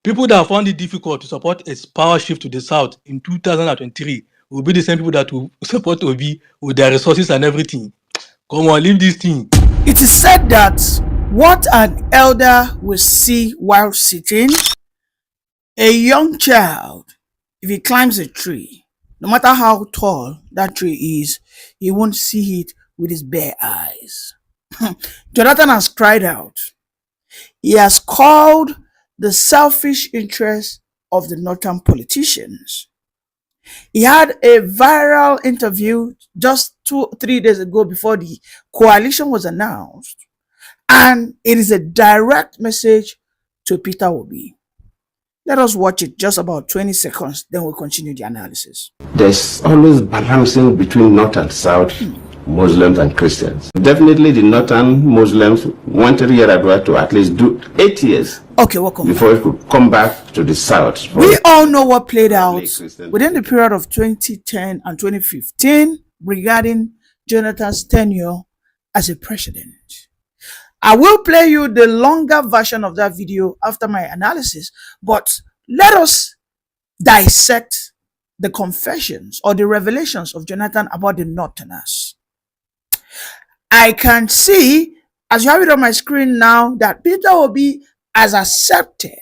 People that found it difficult to support a power shift to the south in 2023 will be the same people that will support Obi with their resources and everything. Come on, leave this thing. It is said that what an elder will see while sitting, a young child, if he climbs a tree, no matter how tall that tree is, he won't see it with his bare eyes. Jonathan has cried out. He has called the selfish interests of the northern politicians. He had a viral interview just 2-3 days ago before the coalition was announced, and it is a direct message to Peter Obi. Let us watch it, just about 20 seconds, then we'll continue the analysis. There's always balancing between North and South, Muslims and Christians. Definitely the Northern Muslims wanted Yar'Adua to at least do 8 years. Okay, welcome. Before it could come back to the South. We all know what played out within the period of 2010 and 2015 regarding Jonathan's tenure as a president. I will play you the longer version of that video after my analysis, but let us dissect the confessions or the revelations of Jonathan about the Northerners. I can see, as you have it on my screen now, that Peter Obi has accepted,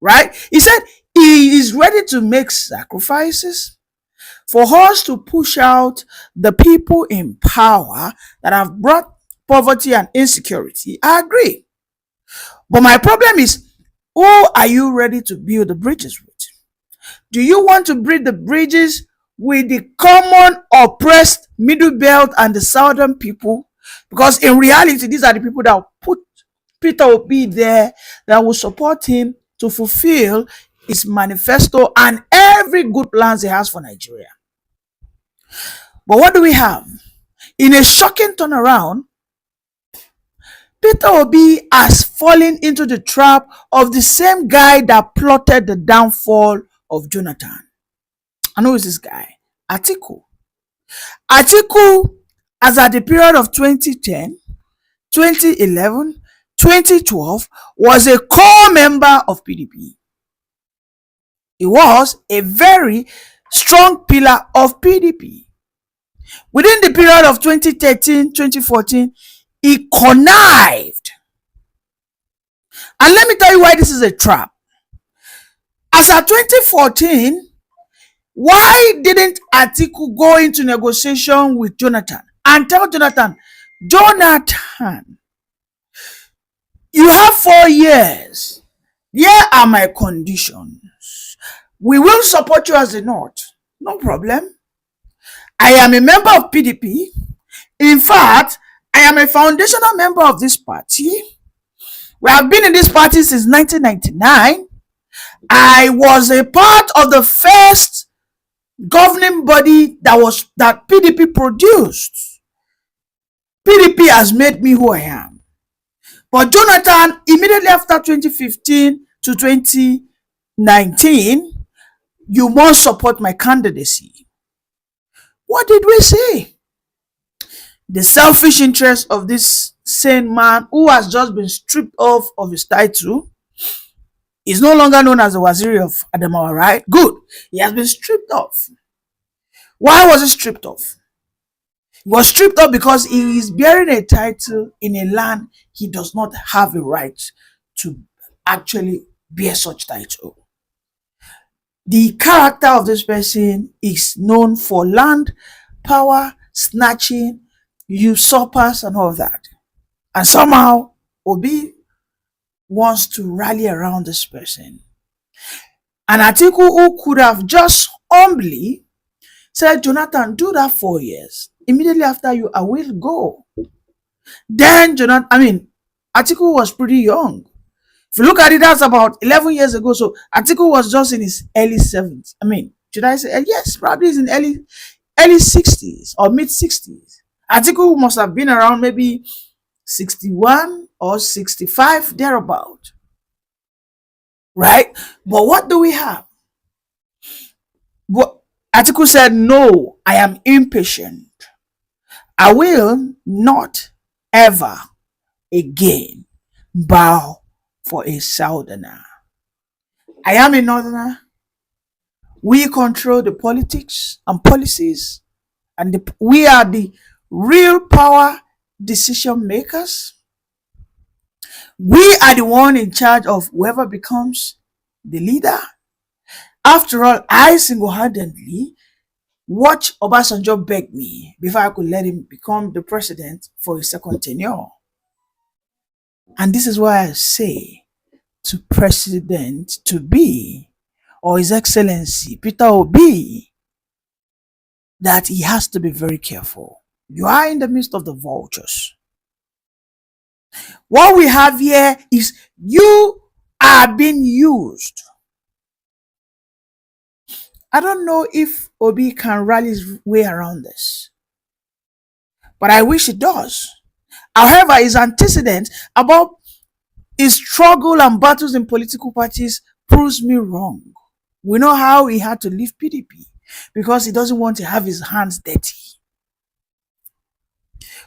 right? He said he is ready to make sacrifices for us to push out the people in power that have brought poverty and insecurity. I agree. But my problem is, who are you ready to build the bridges with? Do you want to build the bridges with the common oppressed middle belt and the southern people? Because in reality, these are the people that put Peter Obi there, that will support him to fulfill his manifesto and every good plans he has for Nigeria. But what do we have? In a shocking turnaround, Peter Obi has fallen into the trap of the same guy that plotted the downfall of Jonathan. And who is this guy? Atiku. Atiku, as at the period of 2010, 2011, 2012, was a core member of PDP. He was a very strong pillar of PDP. Within the period of 2013, 2014, he connived. And let me tell you why this is a trap. As at 2014, why didn't Atiku go into negotiation with Jonathan and tell Jonathan, Jonathan, you have 4 years. Here are my conditions. We will support you as the North. No problem. I am a member of PDP. In fact, I am a foundational member of this party. We have been in this party since 1999. I was a part of the first governing body that PDP produced. PDP has made me who I am. But Jonathan, immediately after 2015 to 2019, you must support my candidacy. What did we say? The selfish interest of this sane man who has just been stripped off of his title is no longer known as the Waziri of Adamawa, right? Good. He has been stripped off. Why was he stripped off? He was stripped off because he is bearing a title in a land he does not have a right to actually bear such title. The character of this person is known for land, power, snatching, usurpers, and all of that. And somehow, Obi wants to rally around this person. And Atiku, who could have just humbly said, Jonathan, do that 4 years. Immediately after you, I will go. Then Atiku was pretty young. If you look at it, that's about 11 years ago. So Atiku was just in his early 70s. Should I say, yes, probably in early 60s or mid 60s. Atiku must have been around maybe 61 or 65, thereabout. Right? But what do we have? Atiku said, no, I am impatient. I will not ever again bow for a southerner. I am a northerner. We control the politics and policies, and we are the real power decision makers. We are the one in charge of whoever becomes the leader. After all, I single-handedly watched Obasanjo beg me before I could let him become the president for his second tenure. And this is why I say to President to be, or His Excellency Peter Obi, that he has to be very careful. You are in the midst of the vultures. What we have here is you are being used. I don't know if Obi can rally his way around this, but I wish he does. However, his antecedent about his struggle and battles in political parties proves me wrong. We know how he had to leave PDP because he doesn't want to have his hands dirty.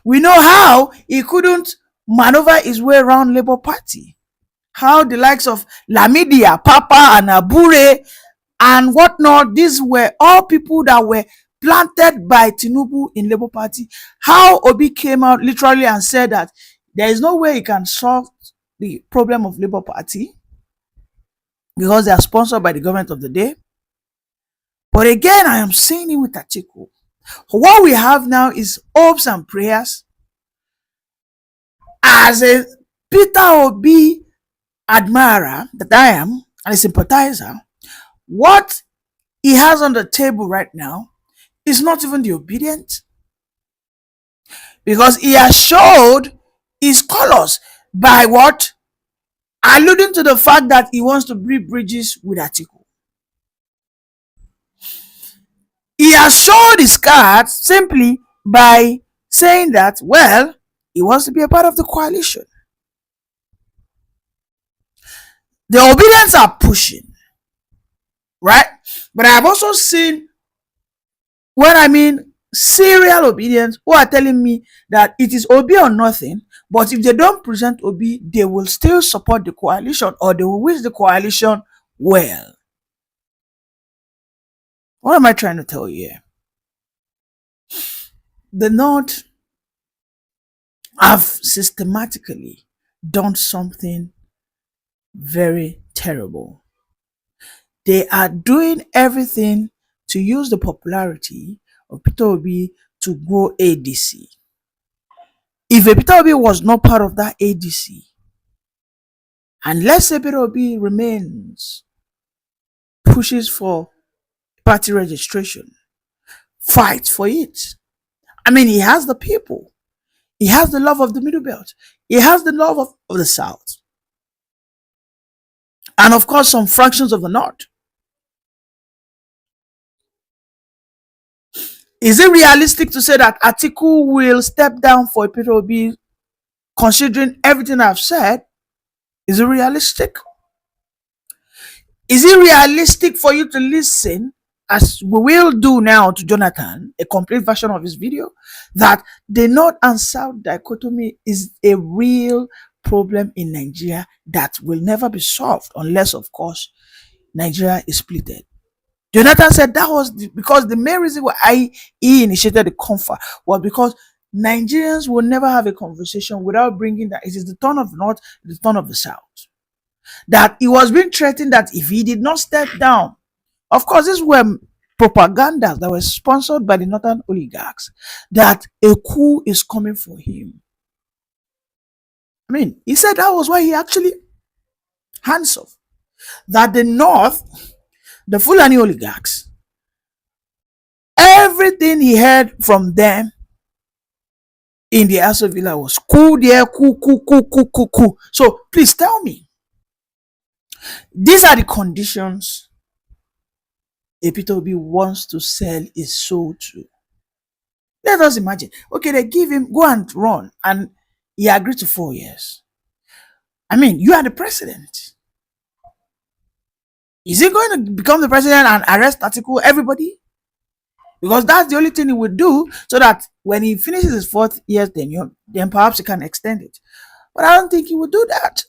We know how he couldn't maneuver his way around Labour Party. How the likes of Lamidia, Papa, and Abure and whatnot, these were all people that were planted by Tinubu in Labour Party. How Obi came out literally and said that there is no way he can solve the problem of Labour Party because they are sponsored by the government of the day. But again, I am seeing it with Atiku. What we have now is hopes and prayers. As a Peter Obi admirer that I am, and a sympathizer, what he has on the table right now is not even the obedient, because he has showed his colors by what? Alluding to the fact that he wants to build bridges with Atiku. He has showed his cards simply by saying that, well, he wants to be a part of the coalition. The obedience are pushing, right? But I've also seen, when I mean serial obedience, who are telling me that it is Obi or nothing, but if they don't present Obi, they will still support the coalition, or they will wish the coalition well. What am I trying to tell you here? The North have systematically done something very terrible. They are doing everything to use the popularity of Peter Obi to grow ADC. If Peter Obi was not part of that ADC, and let's say Peter Obi remains, pushes for party registration, fights for it. I mean, he has the people. He has the love of the Middle Belt. He has the love of the South. And of course, some fractions of the North. Is it realistic to say that Atiku will step down for Peter Obi, considering everything I've said? Is it realistic? Is it realistic for you to listen, as we will do now, to Jonathan, a complete version of his video, that the North and South dichotomy is a real problem in Nigeria that will never be solved unless, of course, Nigeria is splitted? Jonathan said that was because the main reason why he initiated the confer was because Nigerians will never have a conversation without bringing that it is the turn of the North, the turn of the South. That he was being threatened that if he did not step down, of course, these were propagandas that were sponsored by the northern oligarchs, that a coup is coming for him. I mean, he said that was why he actually hands off. That the North, the Fulani oligarchs, everything he heard from them in the Aso Villa was coup there, coup. So please tell me, these are the conditions Peter Obi wants to sell his soul to. Let us imagine, okay, they give him, go and run, and he agreed to 4 years. I mean, you are the president. Is he going to become the president and arrest Atiku, everybody? Because that's the only thing he would do, so that when he finishes his 4th year tenure, then perhaps he can extend it. But I don't think he would do that.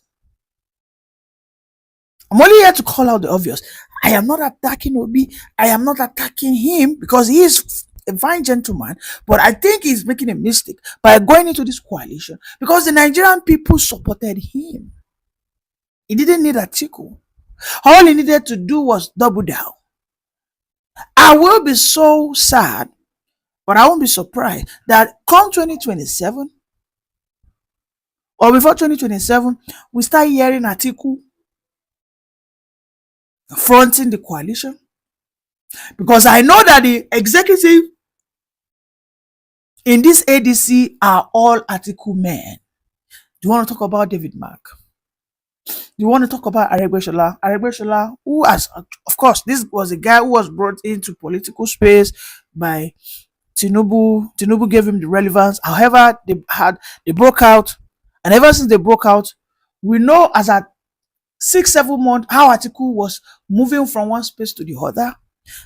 I'm only here to call out the obvious. I am not attacking Obi. I am not attacking him because he is a fine gentleman. But I think he's making a mistake by going into this coalition because the Nigerian people supported him. He didn't need Atiku. All he needed to do was double down. I will be so sad, but I won't be surprised that come 2027 or before 2027, we start hearing Atiku fronting the coalition. Because I know that the executive in this ADC are all Atiku men. Do you want to talk about David Mark? Do you want to talk about Aregbesola? Aregbesola, who has, of course, this was a guy who was brought into political space by Tinubu. Tinubu gave him the relevance. However, they broke out. And ever since they broke out, we know as at 6-7 months how Atiku was moving from one space to the other.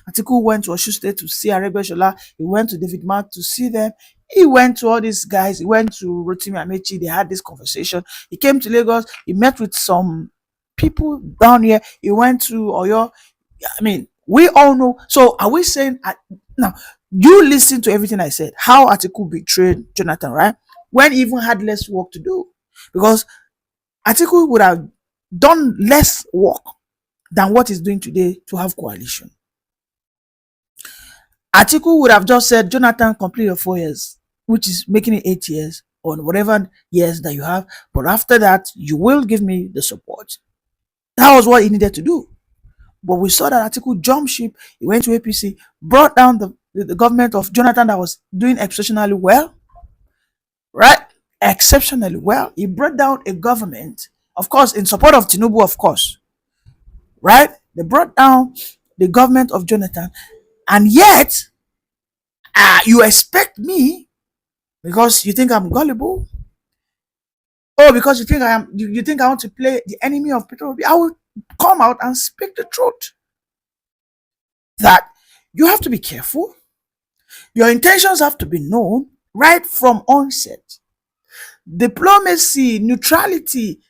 Atiku went to Osun State to see Aregbesola. He went to David Mark to see them. He went to all these guys. He went to Rotimi Amechi. They had this conversation. He came to Lagos. He met with some people down here. He went to Oyo. I mean, we all know. So are we saying now? You listen to everything I said. How Atiku betrayed Jonathan, right? When he even had less work to do, because Atiku would have done less work than what he's doing today to have coalition. Atiku would have just said, Jonathan, complete your 4 years, which is making it 8 years or whatever years that you have. But after that, you will give me the support. That was what he needed to do. But we saw that Atiku jumped ship. He went to APC, brought down the government of Jonathan that was doing exceptionally well. Right? Exceptionally well. He brought down a government, of course, in support of Tinubu, of course. Right? They brought down the government of Jonathan. And yet, you expect me, because you think I'm gullible, or because you think I want to play the enemy of Peter Obi, I will come out and speak the truth. That you have to be careful. Your intentions have to be known right from onset. Diplomacy, neutrality.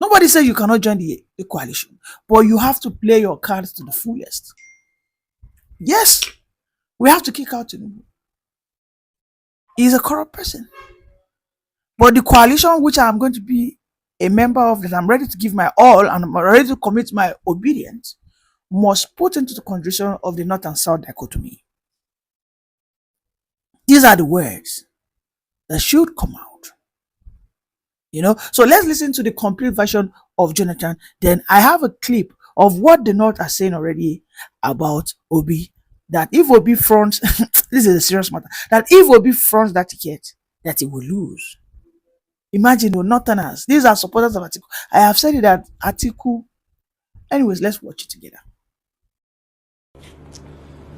Nobody said you cannot join the coalition, but you have to play your cards to the fullest. Yes, we have to kick out Tinubu. He's a corrupt person. But the coalition which I'm going to be a member of, that I'm ready to give my all and I'm ready to commit my obedience, must put into the condition of the North and South dichotomy. These are the words that should come out. You know, so let's listen to the complete version of Jonathan. Then I have a clip of what the North are saying already about Obi. That if Obi fronts, this is a serious matter, that if Obi fronts that ticket, that he will lose. Imagine the Northerners. These are supporters of Atiku. I have said it that Atiku. Anyways, let's watch it together.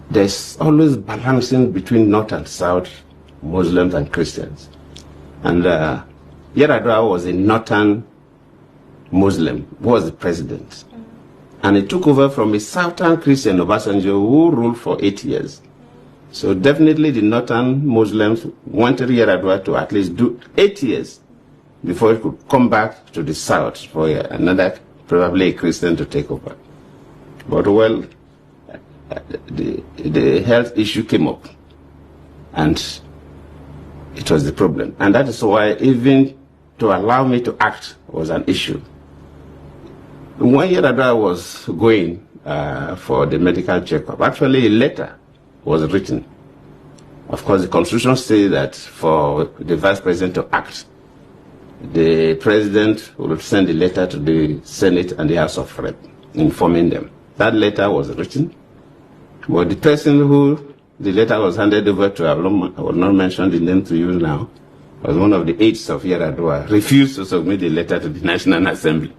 There's always balancing between North and South, Muslims and Christians. And Yar'Adua was a Northern Muslim, who was the president. And he took over from a Southern Christian, Obasanjo, who ruled for 8 years. So definitely the Northern Muslims wanted Yar'Adua to at least do 8 years before he could come back to the South for another, probably a Christian, to take over. But well, the health issue came up, and it was the problem. And that is why even to allow me to act was an issue. When Yar'Adua was going for the medical checkup, actually a letter was written. Of course, the Constitution says that for the Vice President to act, the President will send a letter to the Senate and the House of Reps, informing them. That letter was written, but the person who the letter was handed over to, I will not mention the name to you now, was one of the aides of Yar'Adua, refused to submit the letter to the National Assembly.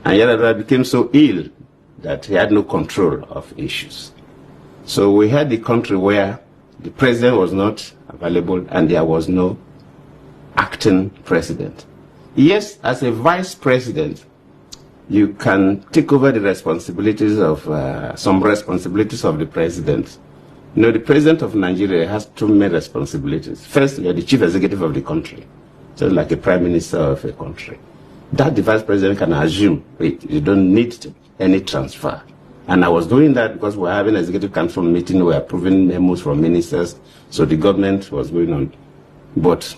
And Yar'Adua became so ill that he had no control of issues. So we had the country where the president was not available and there was no acting president. Yes, as a vice president, you can take over the responsibilities of some responsibilities of the president. You know, the president of Nigeria has two main responsibilities. First, you're the chief executive of the country, just like a prime minister of a country. that the vice president can assume it. You don't need any transfer. And I was doing that because we're having an executive council meeting, we're approving memos from ministers, so the government was going on. But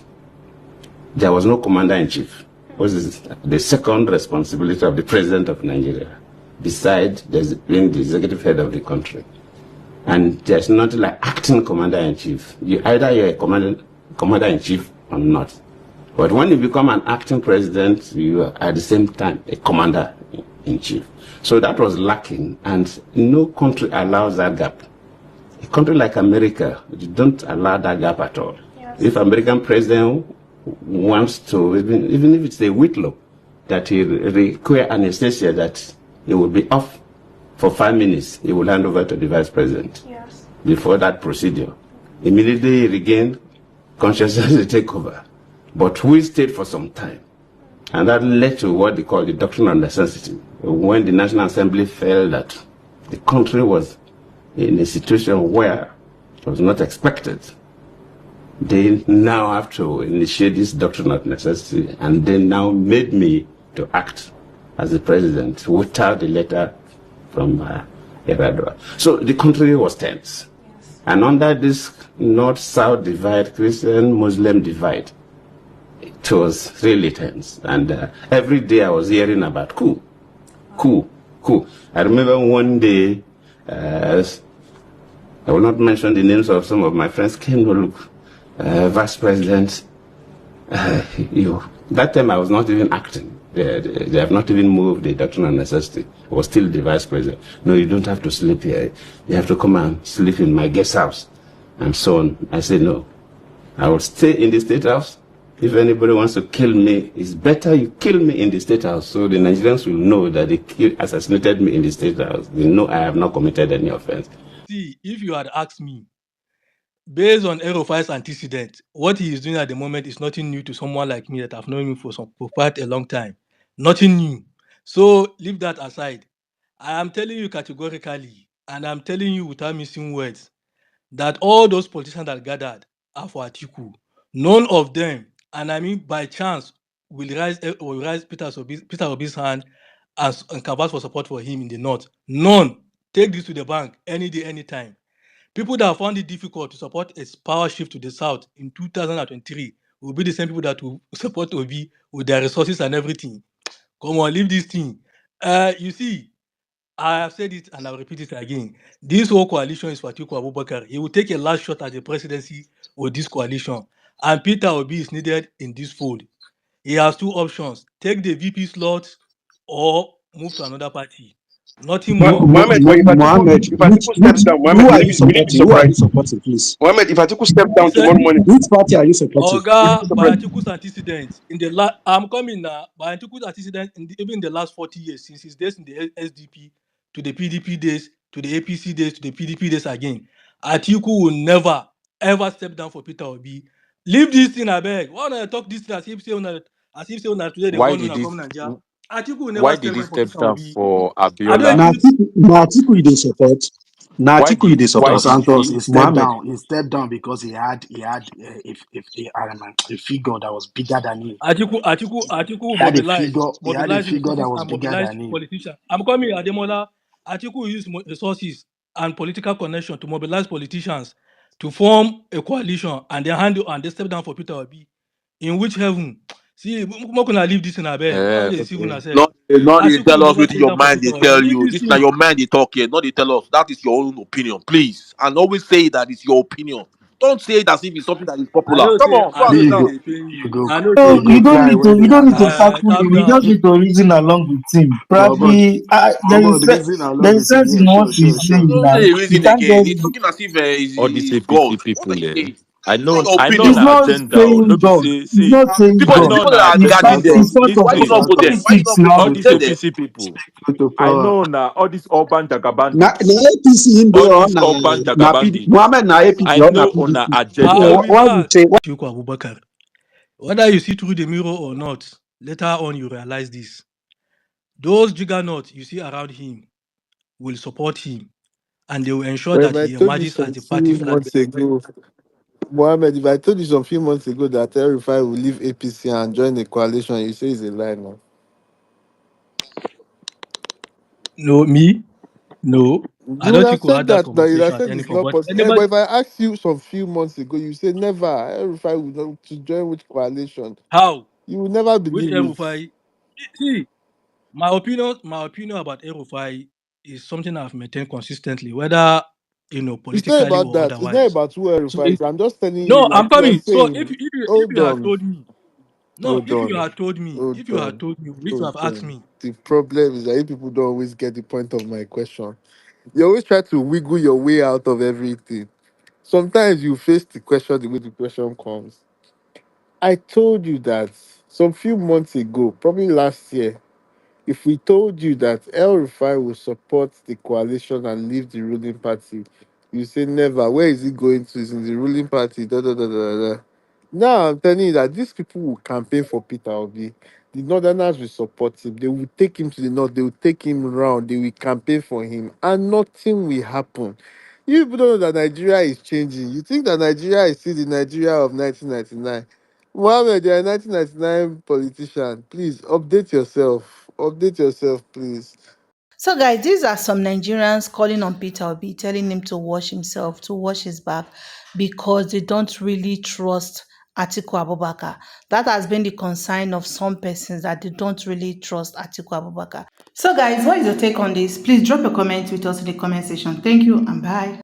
there was no commander-in-chief, which is the second responsibility of the president of Nigeria, besides being the executive head of the country. And there's nothing like acting commander-in-chief. You're a commander-in-chief or not. But when you become an acting president, you are at the same time a commander-in-chief. So that was lacking, and no country allows that gap. A country like America, you don't allow that gap at all. Yes. If American president wants to, even if it's a Whitlow, that he require anesthesia, that he will be off for 5 minutes, he will hand over to the vice president. Yes. Before that procedure. Immediately he regained consciousness to take over. But we stayed for some time. And that led to what they call the doctrine of necessity. When the National Assembly felt that the country was in a situation where it was not expected, they now have to initiate this doctrine of necessity, and they now made me to act as the president without the letter from Yar'Adua. So the country was tense. Yes. And under this North-South divide, Christian-Muslim divide, it was really tense. And every day I was hearing about coup. I remember one day, I will not mention the names of some of my friends, came to look, Vice President, that time I was not even acting. They have not even moved the doctrine of necessity. I was still the Vice President. No, you don't have to sleep here. You have to come and sleep in my guest house, and so on. I said, no, I will stay in the State House. If anybody wants to kill me, it's better you kill me in the State House, so the Nigerians will know that they assassinated me in the State House. They know I have not committed any offense. See, if you had asked me, based on El-Rufai's antecedent, what he is doing at the moment is nothing new to someone like me that I've known him for quite a long time. Nothing new. So leave that aside. I am telling you categorically, and I'm telling you without missing words, that all those politicians that gathered are for Atiku. None of them, and I mean by chance, will raise Peter Obi's hand and canvass for support for him in the north. None. Take this to the bank any day, anytime. People that found it difficult to support a power shift to the south in 2023 will be the same people that will support Obi with their resources and everything. Come on, leave this thing. You see, I have said it and I'll repeat it again. This whole coalition is for Atiku Abubakar. He will take a last shot at the presidency with this coalition. And Peter Obi is needed in this fold. He has two options. Take the VP slot or move to another party. Nothing more. Mohammed, if Atiku steps down, Mohammed, we need to be Who are you supporting, please? Mohammed, if Atiku steps down tomorrow morning, Which party are you supporting? Oga, by Atiku's antecedents, I'm coming now. By Atiku's antecedents, even in the last 40 years, since his days in the SDP, to the PDP days, to the APC days, to the PDP days again, Atiku will never, ever step down for Peter Obi. Leave this thing, I beg. Why don't I talk this thing as if say today they want to come Nigeria? Atiku will never Why step did he down for step Peter down Obi. for I Abiola? don't even Atiku you dey support. Na Why Atiku you dey did support. Santos, he stepped Mohammed. down. He stepped down because he had a figure that was bigger than him. Atiku He had a mobilize figure that resources was and bigger mobilize than him. politicians. I'm coming, Ademola. Atiku use resources and political connection to mobilize politicians to form a coalition and they step down for Peter Obi. In which heaven? See, how can I leave this in a bed? Not they tell us what your mind they tell Leave you. this This thing. na your mind they talk here. Not they tell us. That is your own opinion, please. And always say that it's your opinion. Don't say it as if it's something that is popular. Come on, I You know go, say they pay you. you go, I know you say go You don't cry need to. when You they don't need to announce. tackle calm him. You down. just need to reason along with him. Mohammed, Probably there is sense in what he's saying Don't now. say You reason can't again. just. He's talking as if All these he's APC God. What people, are you saying? I know Your He's opinion. na not agenda. saying No be God. say, He's see, not saying Because God. the people that are In guarding fact, them, he's sort why of you not go there? Why you politics not go all now. these there? There? APC people. to I power. know now all these urban Na jagabandits. APC in All there these urban na PDP. jagabandits. Mohammed na APC I or na know on PDP. agenda. Why you say Atiku Abubakar. Whether you see through the mirror or not, later on you realize this. Those juggernauts you see around him will support him and they will ensure Well, if that I he told you emerges as some the party few flag months bearer. ago, Mohammed, if I told you some few months ago that El-Rufai will leave APC and join a coalition, you say it's a lie now. No, me? No. I You would don't have think we said had that that now. You would have conversation at said any it's point. not But possible. But anybody, if I asked you some few months ago, you say never. If I would not to join which coalition, how? you would never Which believe it. El-Rufai? See, my opinion about El-Rufai is something I've maintained consistently, whether It's not politically about or that. It's not otherwise. about who So verifies. I'm just telling you, no, like I'm you are coming. So if saying. you if you if Hold you had on, told me, no, hold if you on, had told me, hold if you had on, told me, if you hold have asked on. me, The problem is that you people don't always get the point of my question. You always try to wiggle your way out of everything. Sometimes you face the question the way the question comes. I told you that some few months ago, probably last year, if we told you that El Rufai will support the coalition and leave the ruling party, you say never. Where is he going to? He's in the ruling party. Da, da, da, da, da. Da. Now I'm telling you that these people will campaign for Peter Obi. The Northerners will support him. They will take him to the north. They will take him around. They will campaign for him, and nothing will happen. You people don't know that Nigeria is changing. You think that Nigeria is still the Nigeria of 1999. Mohammed, you're a 1999 politician. Please update yourself. Update yourself, please. So, guys, these are some Nigerians calling on Peter Obi, telling him to wash himself, to wash his back, because they don't really trust Atiku Abubakar. That has been the concern of some persons, that they don't really trust Atiku Abubakar. So, guys, what is your take on this? Please drop your comments with us in the comment section. Thank you and bye.